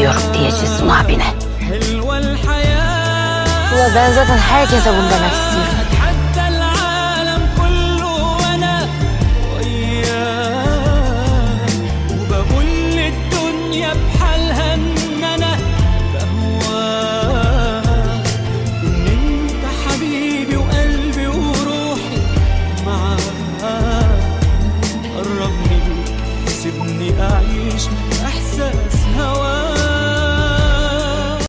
seviyorum diyeceğiz abine. Ula ben zaten herkese bunu demek istiyorum. أعيش إحساس هواك.